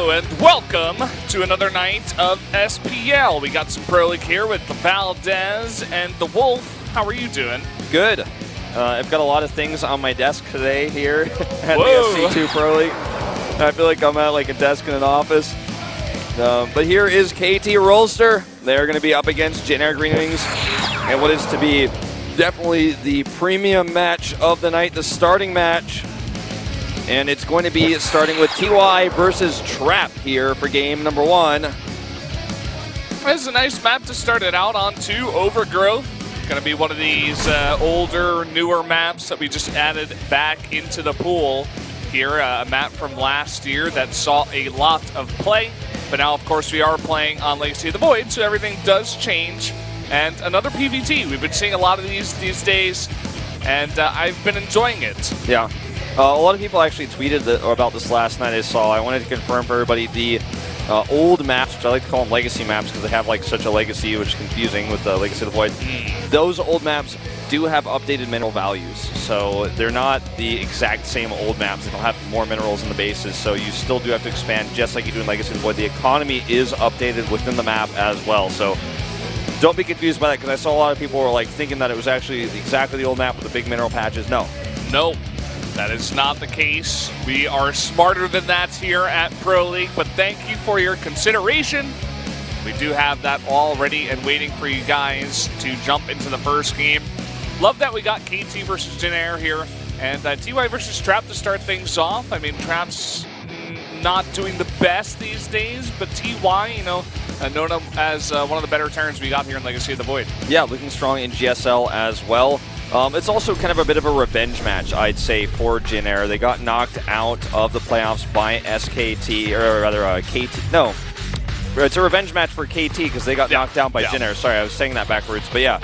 Hello and welcome to another night of SPL. We got some Pro League here with the Valdez and the Wolf. How are you doing? Good. I've got a lot of things on my desk today here at Whoa. the SC2 Pro League. I feel like I'm at like a desk in an office. But here is KT Rolster. They're going to be up against Jin Green Wings and what is to be definitely the premium match of the night, the starting match. And it's going to be starting with TY versus Trap here for game number one. It's a nice map to start it out on too. Overgrowth. Going to be one of these older, newer maps that we just added back into the pool here. A map from last year that saw a lot of play. But now, of course, we are playing on Legacy of the Void, so everything does change. And another PvT. We've been seeing a lot of these days, and I've been enjoying it. Yeah. A lot of people actually tweeted about this last night I saw. I wanted to confirm for everybody the old maps, which I like to call them legacy maps because they have like such a legacy, which is confusing with the Legacy of the Void. Those old maps do have updated mineral values. So they're not the exact same old maps. They don't have more minerals in the bases, so you still do have to expand just like you do in Legacy of the Void. The economy is updated within the map as well. So don't be confused by that because I saw a lot of people were like thinking that it was actually exactly the old map with the big mineral patches. No. Nope. That is not the case. We are smarter than that here at Pro League, but thank you for your consideration. We do have that all ready and waiting for you guys to jump into the first game. Love that we got KT versus Jin here, and TY versus Trap to start things off. I mean, Trap's not doing the best these days, but TY, you know, known as one of the better turns we got here in Legacy of the Void. Yeah, looking strong in GSL as well. It's also kind of a bit of a revenge match, I'd say, for Jin Air. They got knocked out of the playoffs by SKT, or rather, KT. No, it's a revenge match for KT because they got knocked down by Jin Air. Sorry, I was saying that backwards. But yeah,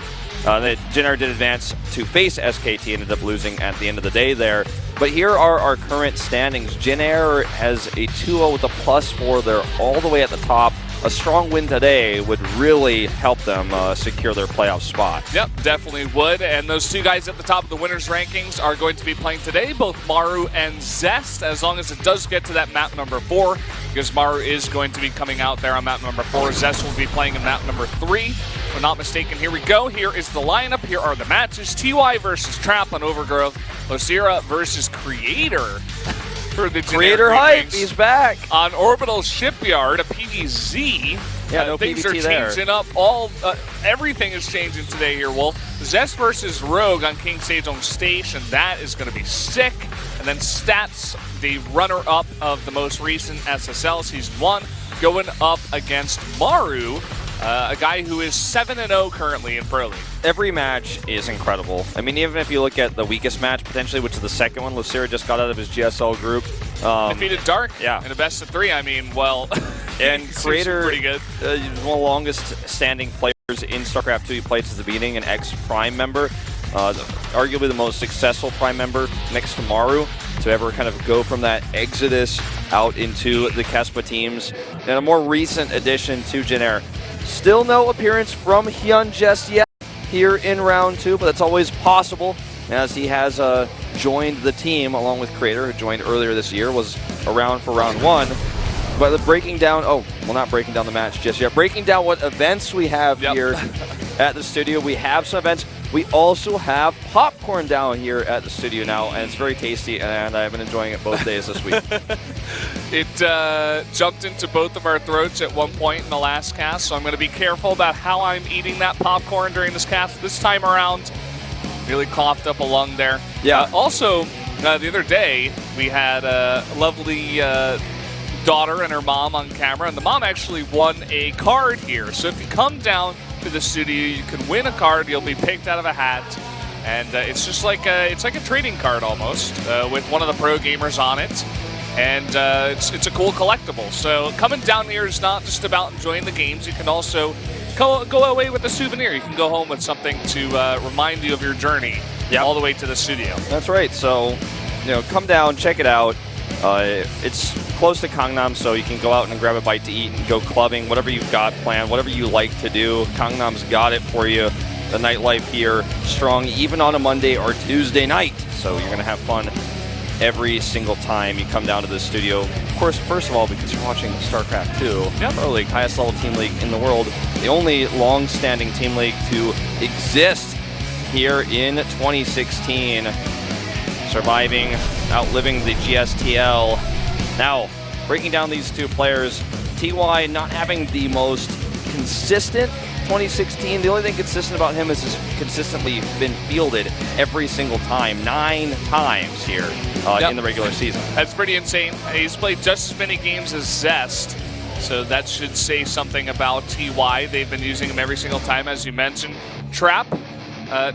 Jin Air did advance to face SKT, ended up losing at the end of the day there. But here are our current standings. Jin Air has a 2-0 with a +4. They're all the way at the top. A strong win today would really help them secure their playoff spot. Yep, definitely would. And those two guys at the top of the winners' rankings are going to be playing today, both Maru and Zest, as long as it does get to that map number 4, because Maru is going to be coming out there on map number 4. Zest will be playing in map number 3. If I'm not mistaken, here we go. Here is the lineup. Here are the matches. TY versus Trap on Overgrowth. Losira versus Creator. For the Creator hype, he's back on Orbital Shipyard, a PvZ. Yeah, no things PvT are changing up. Everything is changing today here, Wolf. Zest versus Rogue on King Sejong Station. That is going to be sick. And then Stats, the runner-up of the most recent SSL Season 1, going up against Maru, a guy who is 7-0 currently in Pro League. Every match is incredible. I mean, even if you look at the weakest match, potentially, which is the second one, Lucira just got out of his GSL group. Defeated Dark in a best-of-3. I mean, well, and Creator, pretty good. One of the longest standing players in Starcraft 2. He played since the beginning, an ex-Prime member. Arguably the most successful Prime member next to Maru to ever kind of go from that exodus out into the Kespa teams. And a more recent addition to Jin Air. Still no appearance from Hyun just yet here in round 2, but that's always possible as he has joined the team along with Creator, who joined earlier this year, was around for round 1. But the breaking down, not breaking down the match just yet, breaking down what events we have here at the studio. We have some events. We also have popcorn down here at the studio now, and it's very tasty, and I've been enjoying it both days this week. It jumped into both of our throats at one point in the last cast, so I'm going to be careful about how I'm eating that popcorn during this cast. This time around, really coughed up a lung there. Yeah. Also, the other day, we had a lovely daughter and her mom on camera, and the mom actually won a card here. So if you come down to the studio, you can win a card. You'll be picked out of a hat, and it's just like it's like a trading card almost with one of the pro gamers on it, and it's a cool collectible. So coming down here is not just about enjoying the games. You can also go away with a souvenir. You can go home with something to remind you of your journey all the way to the studio. That's right. So come down, check it out. It's close to Gangnam, so you can go out and grab a bite to eat and go clubbing, whatever you've got planned, whatever you like to do. Gangnam's got it for you. The nightlife here, strong even on a Monday or Tuesday night. So you're going to have fun every single time you come down to the studio. Of course, first of all, because you're watching Starcraft 2, Pro League, highest level team league in the world, the only long-standing team league to exist here in 2016. Surviving, outliving the GSTL. Now, breaking down these two players, TY not having the most consistent 2016. The only thing consistent about him is he's consistently been fielded every single time, 9 times here in the regular season. That's pretty insane. He's played just as many games as Zest, so that should say something about TY. They've been using him every single time, as you mentioned. Trap,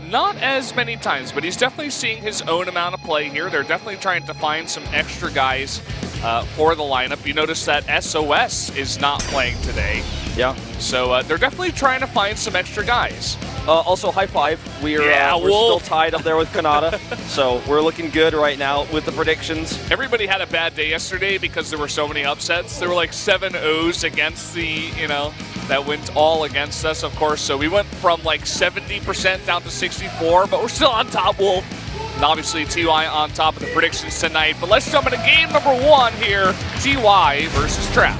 not as many times, but he's definitely seeing his own amount of play here. They're definitely trying to find some extra guys for the lineup. You notice that SOS is not playing today. Yeah. So they're definitely trying to find some extra guys. Also, high five. We're still tied up there with Kanata, so we're looking good right now with the predictions. Everybody had a bad day yesterday because there were so many upsets. There were like 7 O's against the, that went all against us, of course. So we went from like 70% down to 64, but we're still on top, Wolf. And obviously, TY on top of the predictions tonight. But let's jump into game number 1 here, TY versus Trap.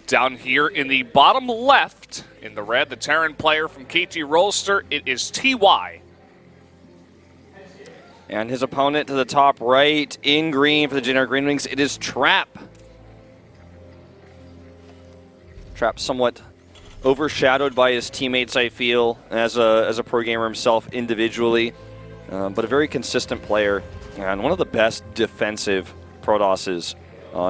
Down here in the bottom left, in the red, the Terran player from KT Rolster, it is TY. And his opponent to the top right, in green for the Generic Green Wings, it is Trap. Trap somewhat overshadowed by his teammates, I feel, as a pro gamer himself individually, but a very consistent player and one of the best defensive Protosses.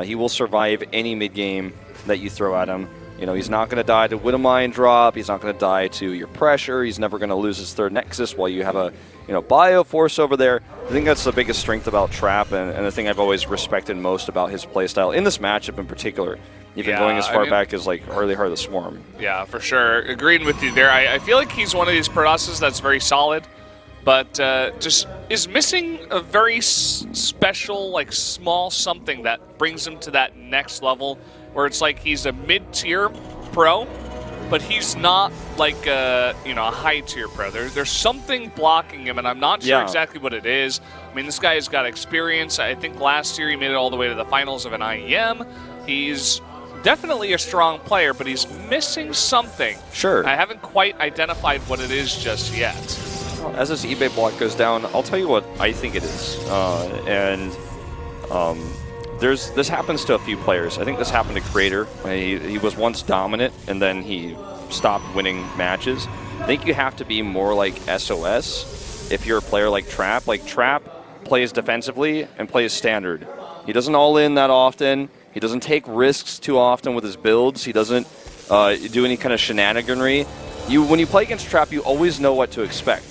He will survive any mid-game that you throw at him. He's not going to die to Widowmine drop. He's not going to die to your pressure. He's never going to lose his third Nexus while you have a Bioforce over there. I think that's the biggest strength about Trap, and the thing I've always respected most about his playstyle in this matchup in particular. Even going as far back as like Early Heart of the Swarm. Yeah, for sure. Agreeing with you there. I feel like he's one of these Protosses that's very solid, but just is missing a very special, like small something that brings him to that next level, where it's like he's a mid-tier pro, but he's not like a high-tier pro. There's something blocking him, and I'm not sure exactly what it is. I mean, this guy has got experience. I think last year he made it all the way to the finals of an IEM. He's definitely a strong player, but he's missing something. Sure. I haven't quite identified what it is just yet. Well, as this eBay block goes down, I'll tell you what I think it is. This happens to a few players. I think this happened to Crater. He was once dominant, and then he stopped winning matches. I think you have to be more like SOS if you're a player like Trap. Like, Trap plays defensively and plays standard. He doesn't all-in that often. He doesn't take risks too often with his builds. He doesn't do any kind of shenaniganry. When you play against Trap, you always know what to expect.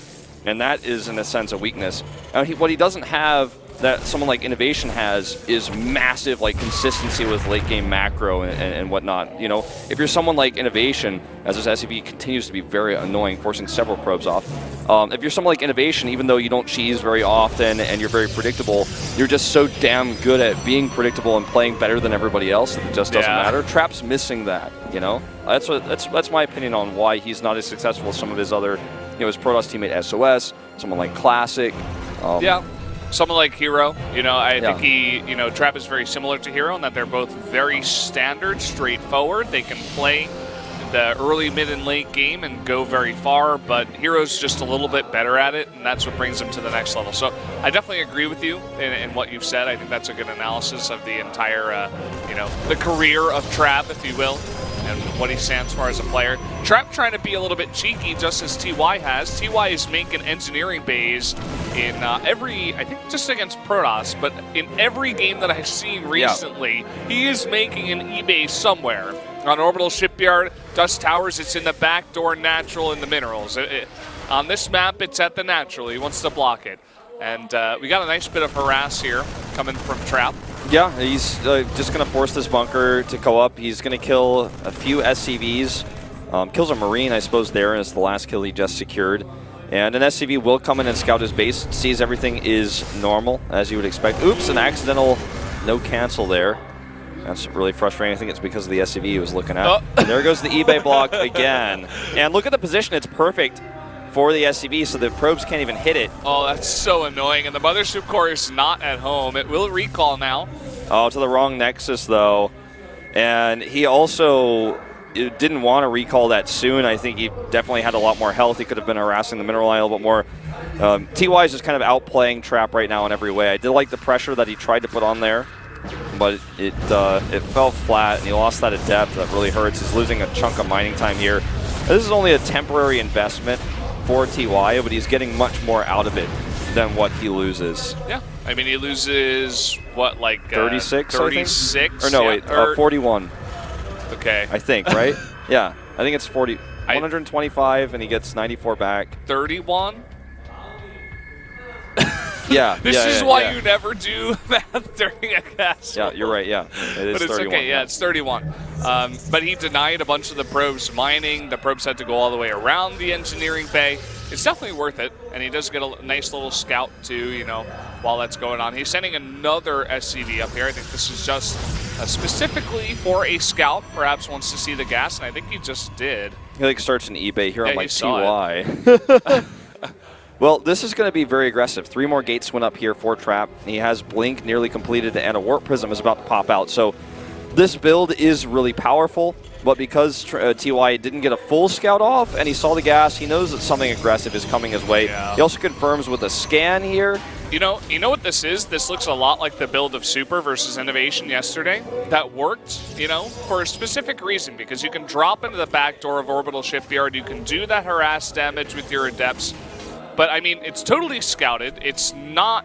And that is, in a sense, a weakness. What he doesn't have that someone like Innovation has is massive consistency with late game macro and whatnot. If you're someone like Innovation, as his SCV continues to be very annoying, forcing several probes off. If you're someone like Innovation, even though you don't cheese very often and you're very predictable, you're just so damn good at being predictable and playing better than everybody else that it just doesn't matter. Trap's missing that. That's my opinion on why he's not as successful as some of his other, his Protoss teammate SOS, someone like Classic. Someone like Hero, I think Trap is very similar to Hero in that they're both very standard, straightforward. They can play the early, mid, and late game and go very far, but Hero's just a little bit better at it, and that's what brings him to the next level. So I definitely agree with you in what you've said. I think that's a good analysis of the entire, the career of Trap, if you will, and what he stands for as a player. Trap trying to be a little bit cheeky, just as TY has. TY is making engineering bays in I think just against Protoss, but in every game that I've seen recently, he is making an E-base somewhere. On Orbital Shipyard, Dust Towers, it's in the back door natural in the minerals. On this map, it's at the natural. He wants to block it. And we got a nice bit of harass here coming from Trap. Yeah, he's just going to force this bunker to go up. He's going to kill a few SCVs. Kills a Marine, I suppose, there, and it's the last kill he just secured. And an SCV will come in and scout his base, sees everything is normal, as you would expect. Oops, an accidental no cancel there. That's really frustrating. I think it's because of the SCV he was looking at. Oh. There goes the eBay block again. And look at the position. It's perfect for the SCV, so the probes can't even hit it. Oh, that's so annoying. And the mothership core is not at home. It will recall now. Oh, to the wrong nexus, though. And he also didn't want to recall that soon. I think he definitely had a lot more health. He could have been harassing the mineral line a little bit more. TY is just kind of outplaying Trap right now in every way. I did like the pressure that he tried to put on there, but it fell flat, and he lost that at depth. That really hurts. He's losing a chunk of mining time here. This is only a temporary investment for TY, but he's getting much more out of it than what he loses. Yeah, I mean, he loses, what, like 36? 36? Or no, yeah, wait, 41. Okay. I think, right? Yeah, I think it's 40. 125, and he gets 94 back. 31? Yeah. This is why you never do math during a cast. Yeah, you're right, yeah. It is but it's 31. Okay, yeah, it's 31. But he denied a bunch of the probes mining. The probes had to go all the way around the engineering bay. It's definitely worth it, and he does get a nice little scout, too, you know, while that's going on. He's sending another SCV up here. I think this is just specifically for a scout. Perhaps wants to see the gas, and I think he just did. He like starts an eBay here on like TY. Well, this is going to be very aggressive. 3 more gates went up here for Trap. He has Blink nearly completed, and a Warp Prism is about to pop out. So this build is really powerful, but because TY didn't get a full scout off and he saw the gas, he knows that something aggressive is coming his way. Yeah. He also confirms with a scan here. You know what this is? This looks a lot like the build of Super versus Innovation yesterday. That worked, you know, for a specific reason, because you can drop into the back door of Orbital Shipyard. You can do that harass damage with your Adepts. But, I mean, it's totally scouted. It's not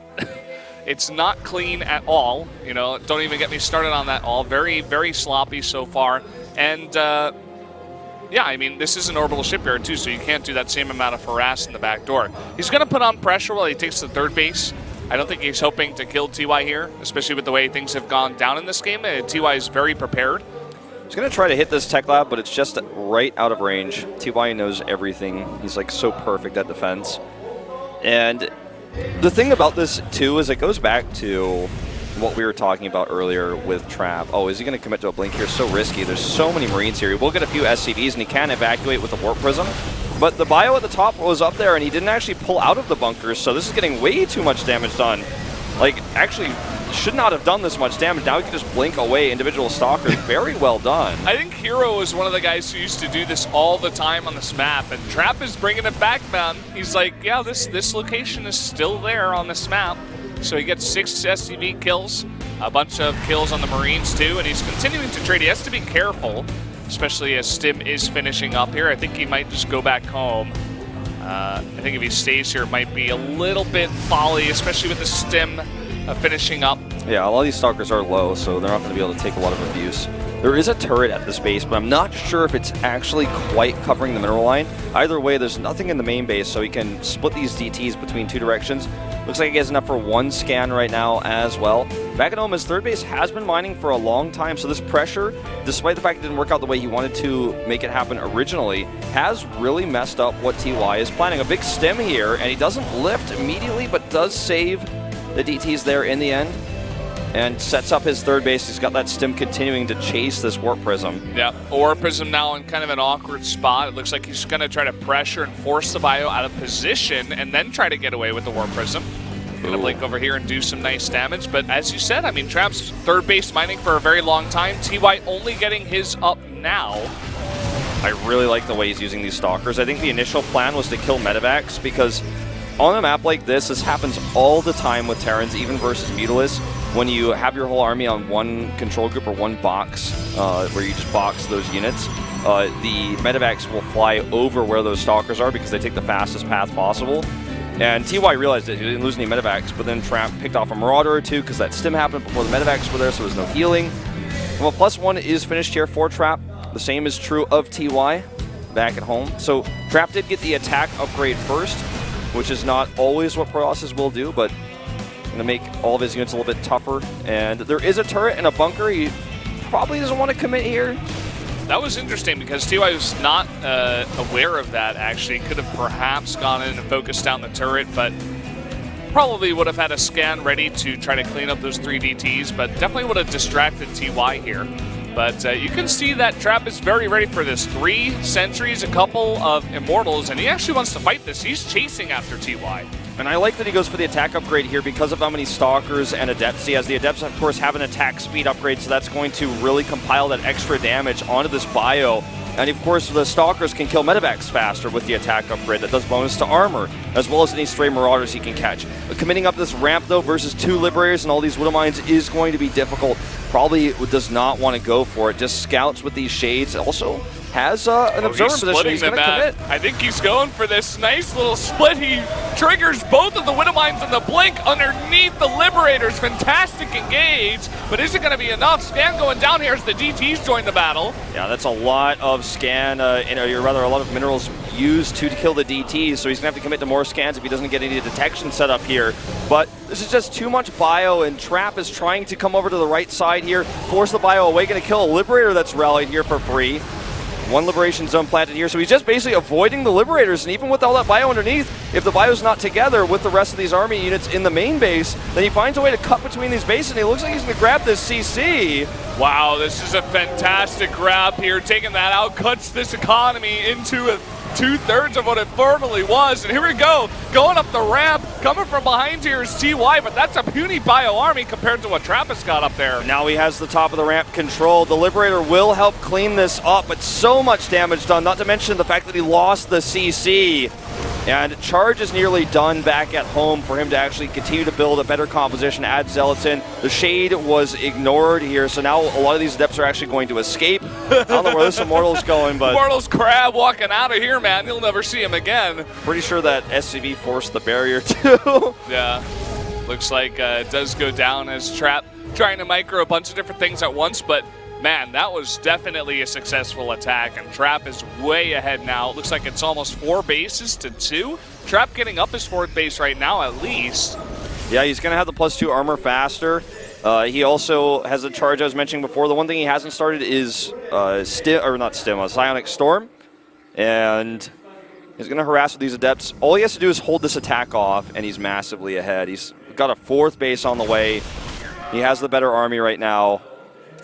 clean at all. You know, don't even get me started on that all. Very, very sloppy so far. And, yeah, I mean, this is an Orbital Shipyard, too, so you can't do that same amount of harass in the back door. He's going to put on pressure while he takes the third base. I don't think he's hoping to kill TY here, especially with the way things have gone down in this game. TY is very prepared. He's going to try to hit this tech lab, but it's just right out of range. TY knows everything. He's, like, so perfect at defense. And the thing about this, too, is it goes back to what we were talking about earlier with Trap. Oh, is he going to commit to a blink here? So risky. There's so many Marines here. He will get a few SCVs, and he can evacuate with a Warp Prism. But the bio at the top was up there, and he didn't actually pull out of the bunkers, so this is getting way too much damage done. Like, actually, should not have done this much damage. Now he can just blink away individual Stalkers. Very well done. I think Hero was one of the guys who used to do this all the time on this map, and Trap is bringing it back, man. He's like, yeah, this location is still there on this map. So he gets 6 SCV kills, a bunch of kills on the Marines, too, and he's continuing to trade. He has to be careful, especially as Stim is finishing up here. I think he might just go back home. I think if he stays here, it might be a little bit folly, especially with the Stim finishing up. Yeah, a lot of these Stalkers are low, so they're not going to be able to take a lot of abuse. There is a turret at this base, but I'm not sure if it's actually quite covering the mineral line. Either way, there's nothing in the main base, so he can split these DTs between 2 directions. Looks like he has enough for 1 scan right now as well. Back at home, his third base has been mining for a long time, so this pressure, despite the fact it didn't work out the way he wanted to make it happen originally, has really messed up what TY is planning. A big Stim here, and he doesn't lift immediately, but does save the DTs there in the end, and sets up his third base. He's got that Stim continuing to chase this Warp Prism. Yeah, Warp Prism now in kind of an awkward spot. It looks like he's going to try to pressure and force the bio out of position and then try to get away with the Warp Prism. Going to blink over here and do some nice damage. But as you said, I mean, Trap's third base mining for a very long time. TY only getting his up now. I really like the way he's using these Stalkers. I think the initial plan was to kill Medivacs, because on a map like this happens all the time with Terrans, even versus Mutalisk. When you have your whole army on one control group or one box, where you just box those units, the Medivacs will fly over where those Stalkers are because they take the fastest path possible. And TY realized that he didn't lose any Medivacs, but then Trap picked off a Marauder or two because that Stim happened before the Medivacs were there, so there was no healing. Well, +1 is finished here for Trap. The same is true of TY back at home. So Trap did get the attack upgrade first, which is not always what Protoss will do, but going to make all of his units a little bit tougher. And there is a turret and a bunker. He probably doesn't want to commit here. That was interesting because TY was not aware of that, actually. Could have perhaps gone in and focused down the turret, but probably would have had a scan ready to try to clean up those 3 DTs, but definitely would have distracted TY here. But you can see that Trap is very ready for this. 3 sentries, a couple of immortals, and he actually wants to fight this. He's chasing after TY. And I like that he goes for the attack upgrade here because of how many Stalkers and Adepts he has. The Adepts, of course, have an attack speed upgrade, so that's going to really compile that extra damage onto this bio. And of course, the Stalkers can kill medevacs faster with the attack upgrade that does bonus to armor, as well as any stray Marauders he can catch. But committing up this ramp, though, versus 2 Liberators and all these Widow Mines is going to be difficult. Probably does not want to go for it. Just scouts with these Shades. Also has an observer position. He's going to commit. I think he's going for this nice little split. He triggers both of the Widow Mines and the Blink underneath the Liberators. Fantastic engage, but is it going to be enough? Scan going down here as the DTs join the battle. Yeah, that's a lot of scan, or rather a lot of minerals used to kill the DTs, so he's going to have to commit to more scans if he doesn't get any detection set up here. But this is just too much bio, and Trap is trying to come over to the right side here, force the bio away, going to kill a Liberator that's rallied here for free. 1 Liberation Zone planted here, so he's just basically avoiding the Liberators, and even with all that bio underneath, if the bio's not together with the rest of these army units in the main base, then he finds a way to cut between these bases, and he looks like he's going to grab this CC. Wow, this is a fantastic grab here, taking that out, cuts this economy into 2/3 of what it formerly was. And here we go, going up the ramp, coming from behind here is TY, but that's a puny bio army compared to what Trappist got up there. Now he has the top of the ramp controlled. The Liberator will help clean this up, but so much damage done, not to mention the fact that he lost the CC. And charge is nearly done back at home for him to actually continue to build a better composition, add Zealots in. The Shade was ignored here, so now a lot of these Adepts are actually going to escape. I don't know where this Immortal's going, but... Immortal's Crab walking out of here, man. You'll never see him again. Pretty sure that SCV forced the barrier, too. Yeah. Looks like it does go down as Trap trying to micro a bunch of different things at once, but man, that was definitely a successful attack, and Trap is way ahead now. It looks like it's almost 4 bases to 2. Trap getting up his 4th base right now, at least. Yeah, he's going to have the +2 armor faster. He also has a charge I was mentioning before. The one thing he hasn't started is Psionic Storm, and he's going to harass with these Adepts. All he has to do is hold this attack off, and he's massively ahead. He's got a 4th base on the way. He has the better army right now.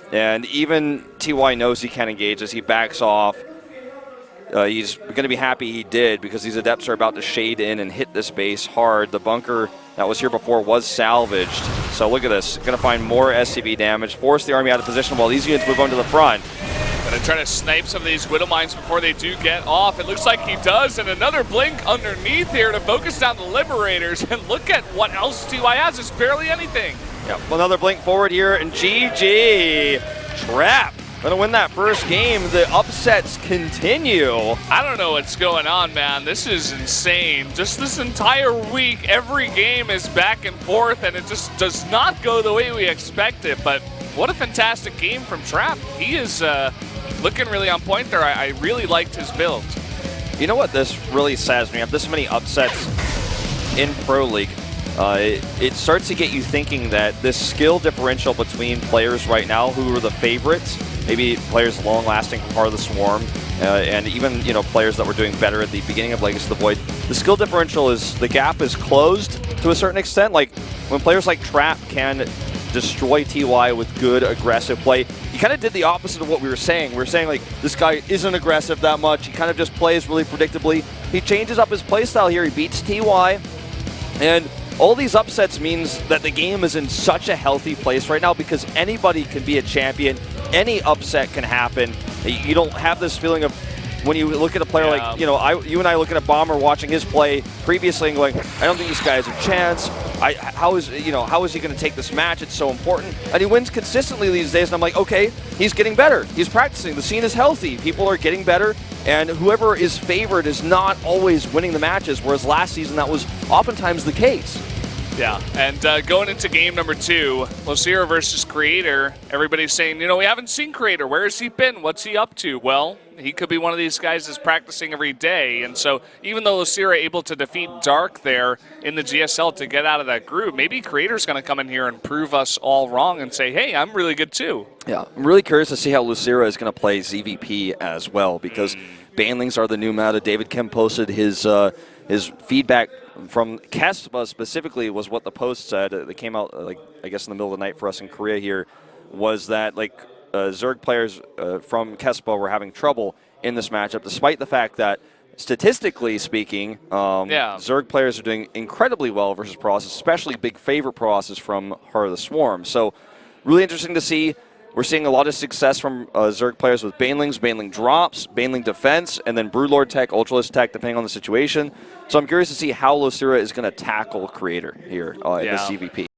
And even TY knows he can't engage as he backs off. He's going to be happy he did because these Adepts are about to shade in and hit this base hard. The bunker that was here before was salvaged. So look at this. Going to find more SCV damage, force the army out of position while these units move on to the front. Gonna try to snipe some of these Widow Mines before they do get off. It looks like he does, and another Blink underneath here to focus down the Liberators. And look at what else TY has. It's barely anything. Yep, another Blink forward here, and GG. Trap gonna win that first game. The upsets continue. I don't know what's going on, man. This is insane. Just this entire week, every game is back and forth, and it just does not go the way we expected. But what a fantastic game from Trap. He is looking really on point there. I really liked his build. You know what this really says? When you have this many upsets in Pro League, it starts to get you thinking that this skill differential between players right now who are the favorites, maybe players long-lasting from Heart of the Swarm, and even players that were doing better at the beginning of Legacy of the Void, the skill differential the gap is closed to a certain extent. Like when players like Trap can destroy TY with good aggressive play, he kind of did the opposite of what we were saying. We were saying like this guy isn't aggressive that much. He kind of just plays really predictably. He changes up his playstyle here. He beats TY, and all these upsets means that the game is in such a healthy place right now because anybody can be a champion. Any upset can happen. You don't have this feeling of when you look at a player like, you and I looking at Bomber watching his play previously and going, I don't think this guy has a chance. How is he going to take this match? It's so important. And he wins consistently these days, and I'm like, okay, he's getting better. He's practicing. The scene is healthy. People are getting better, and whoever is favored is not always winning the matches, whereas last season that was oftentimes the case. Yeah, and going into game number 2, Lucira versus Creator, everybody's saying, we haven't seen Creator. Where has he been? What's he up to? Well, he could be one of these guys that's practicing every day. And so even though Lucira able to defeat Dark there in the GSL to get out of that group, maybe Creator's going to come in here and prove us all wrong and say, hey, I'm really good too. Yeah, I'm really curious to see how Lucira is going to play ZVP as well, because banlings are the new meta. David Kim posted his feedback from Kespa specifically was what the post said. That came out, I guess in the middle of the night for us in Korea here, was that Zerg players from Kespa were having trouble in this matchup, despite the fact that statistically speaking, Zerg players are doing incredibly well versus Process, especially big favorite Process from Heart of the Swarm. So really interesting to see. We're seeing a lot of success from Zerg players with Banelings, Baneling drops, Baneling defense, and then Broodlord tech, Ultralisk tech, depending on the situation. So I'm curious to see how Lucira is going to tackle Creator here in the CVP.